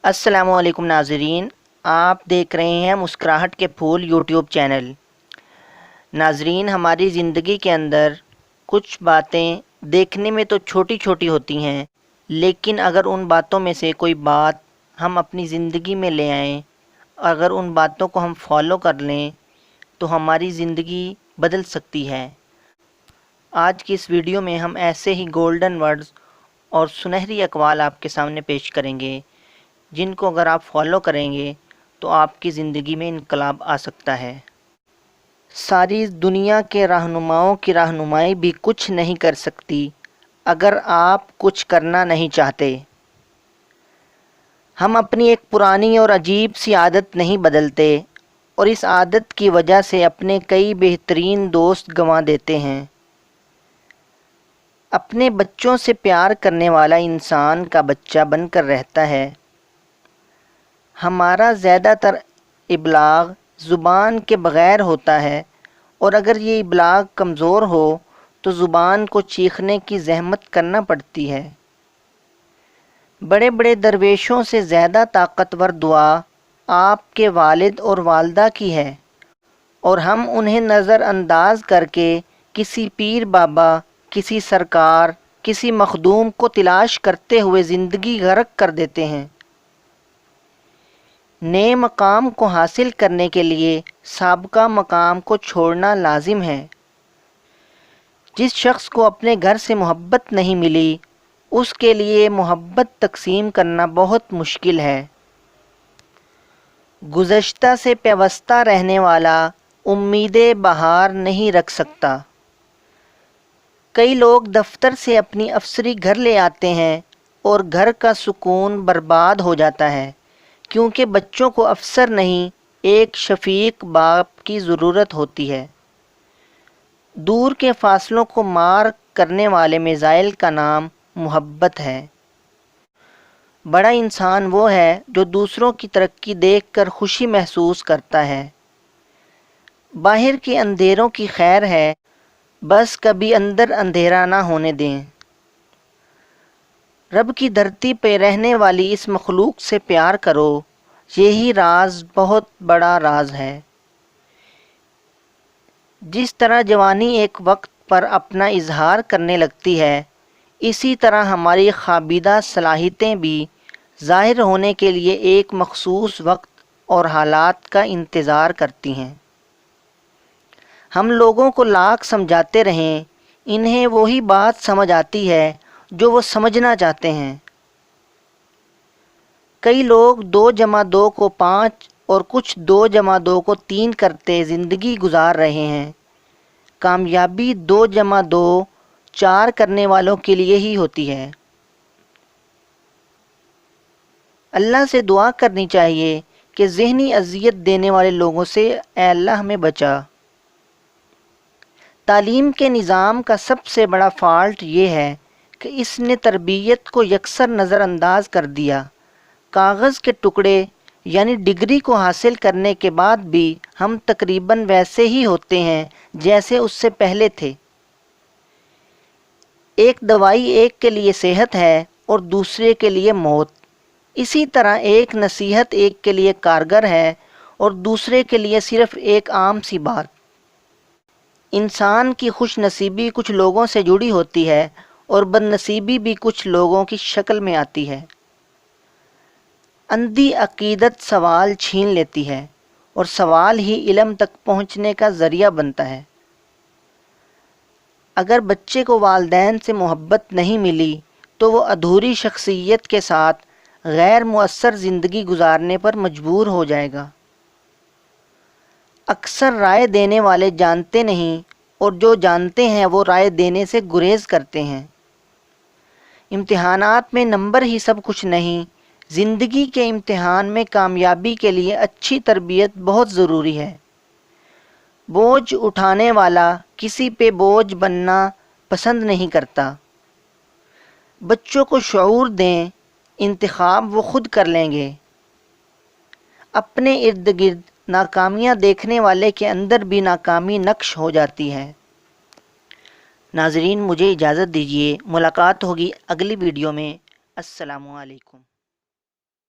السلام علیکم ناظرین، آپ دیکھ رہے ہیں مسکراہٹ کے پھول یوٹیوب چینل۔ ناظرین، ہماری زندگی کے اندر کچھ باتیں دیکھنے میں تو چھوٹی چھوٹی ہوتی ہیں، لیکن اگر ان باتوں میں سے کوئی بات ہم اپنی زندگی میں لے آئیں، اگر ان باتوں کو ہم فالو کر لیں تو ہماری زندگی بدل سکتی ہے۔ آج کی اس ویڈیو میں ہم ایسے ہی گولڈن ورڈز اور سنہری اقوال آپ کے سامنے پیش کریں گے، جن کو اگر آپ فالو کریں گے تو آپ کی زندگی میں انقلاب آ سکتا ہے۔ ساری دنیا کے رہنماؤں کی رہنمائی بھی کچھ نہیں کر سکتی اگر آپ کچھ کرنا نہیں چاہتے۔ ہم اپنی ایک پرانی اور عجیب سی عادت نہیں بدلتے اور اس عادت کی وجہ سے اپنے کئی بہترین دوست گنوا دیتے ہیں۔ اپنے بچوں سے پیار کرنے والا انسان کا بچہ بن کر رہتا ہے۔ ہمارا زیادہ تر ابلاغ زبان کے بغیر ہوتا ہے، اور اگر یہ ابلاغ کمزور ہو تو زبان کو چیخنے کی زحمت کرنا پڑتی ہے۔ بڑے بڑے درویشوں سے زیادہ طاقتور دعا آپ کے والد اور والدہ کی ہے، اور ہم انہیں نظر انداز کر کے کسی پیر بابا، کسی سرکار، کسی مخدوم کو تلاش کرتے ہوئے زندگی غرق کر دیتے ہیں۔ نئے مقام کو حاصل کرنے کے لیے سابقہ مقام کو چھوڑنا لازم ہے۔ جس شخص کو اپنے گھر سے محبت نہیں ملی، اس کے لیے محبت تقسیم کرنا بہت مشکل ہے۔ گزشتہ سے پیوستہ رہنے والا امیدیں بہار نہیں رکھ سکتا۔ کئی لوگ دفتر سے اپنی افسری گھر لے آتے ہیں اور گھر کا سکون برباد ہو جاتا ہے، کیونکہ بچوں کو افسر نہیں، ایک شفیق باپ کی ضرورت ہوتی ہے۔ دور کے فاصلوں کو مار کرنے والے میزائل کا نام محبت ہے۔ بڑا انسان وہ ہے جو دوسروں کی ترقی دیکھ کر خوشی محسوس کرتا ہے۔ باہر کے اندھیروں کی خیر ہے، بس کبھی اندر اندھیرا نہ ہونے دیں۔ رب کی دھرتی پہ رہنے والی اس مخلوق سے پیار کرو، یہی راز بہت بڑا راز ہے۔ جس طرح جوانی ایک وقت پر اپنا اظہار کرنے لگتی ہے، اسی طرح ہماری خوابیدہ صلاحیتیں بھی ظاہر ہونے کے لیے ایک مخصوص وقت اور حالات کا انتظار کرتی ہیں۔ ہم لوگوں کو لاکھ سمجھاتے رہیں، انہیں وہی بات سمجھ آتی ہے جو وہ سمجھنا چاہتے ہیں۔ کئی لوگ 2+2 کو 5 اور کچھ 2+2 کو 3 کرتے زندگی گزار رہے ہیں۔ کامیابی 2+2 4 کرنے والوں کے لیے ہی ہوتی ہے۔ اللہ سے دعا کرنی چاہیے کہ ذہنی اذیت دینے والے لوگوں سے اے اللہ ہمیں بچا۔ تعلیم کے نظام کا سب سے بڑا فالٹ یہ ہے کہ اس نے تربیت کو یکسر نظر انداز کر دیا۔ کاغذ کے ٹکڑے یعنی ڈگری کو حاصل کرنے کے بعد بھی ہم تقریباً ویسے ہی ہوتے ہیں جیسے اس سے پہلے تھے۔ ایک دوائی ایک کے لیے صحت ہے اور دوسرے کے لیے موت۔ اسی طرح ایک نصیحت ایک کے لیے کارگر ہے اور دوسرے کے لیے صرف ایک عام سی بات۔ انسان کی خوش نصیبی کچھ لوگوں سے جڑی ہوتی ہے اور بد نصیبی بھی کچھ لوگوں کی شکل میں آتی ہے۔ اندھی عقیدت سوال چھین لیتی ہے اور سوال ہی علم تک پہنچنے کا ذریعہ بنتا ہے۔ اگر بچے کو والدین سے محبت نہیں ملی تو وہ ادھوری شخصیت کے ساتھ غیر مؤثر زندگی گزارنے پر مجبور ہو جائے گا۔ اکثر رائے دینے والے جانتے نہیں، اور جو جانتے ہیں وہ رائے دینے سے گریز کرتے ہیں۔ امتحانات میں نمبر ہی سب کچھ نہیں، زندگی کے امتحان میں کامیابی کے لیے اچھی تربیت بہت ضروری ہے۔ بوجھ اٹھانے والا کسی پہ بوجھ بننا پسند نہیں کرتا۔ بچوں کو شعور دیں، انتخاب وہ خود کر لیں گے۔ اپنے ارد گرد ناکامیاں دیکھنے والے کے اندر بھی ناکامی نقش ہو جاتی ہے۔ ناظرین، مجھے اجازت دیجیے، ملاقات ہوگی اگلی ویڈیو میں۔ السلام علیکم۔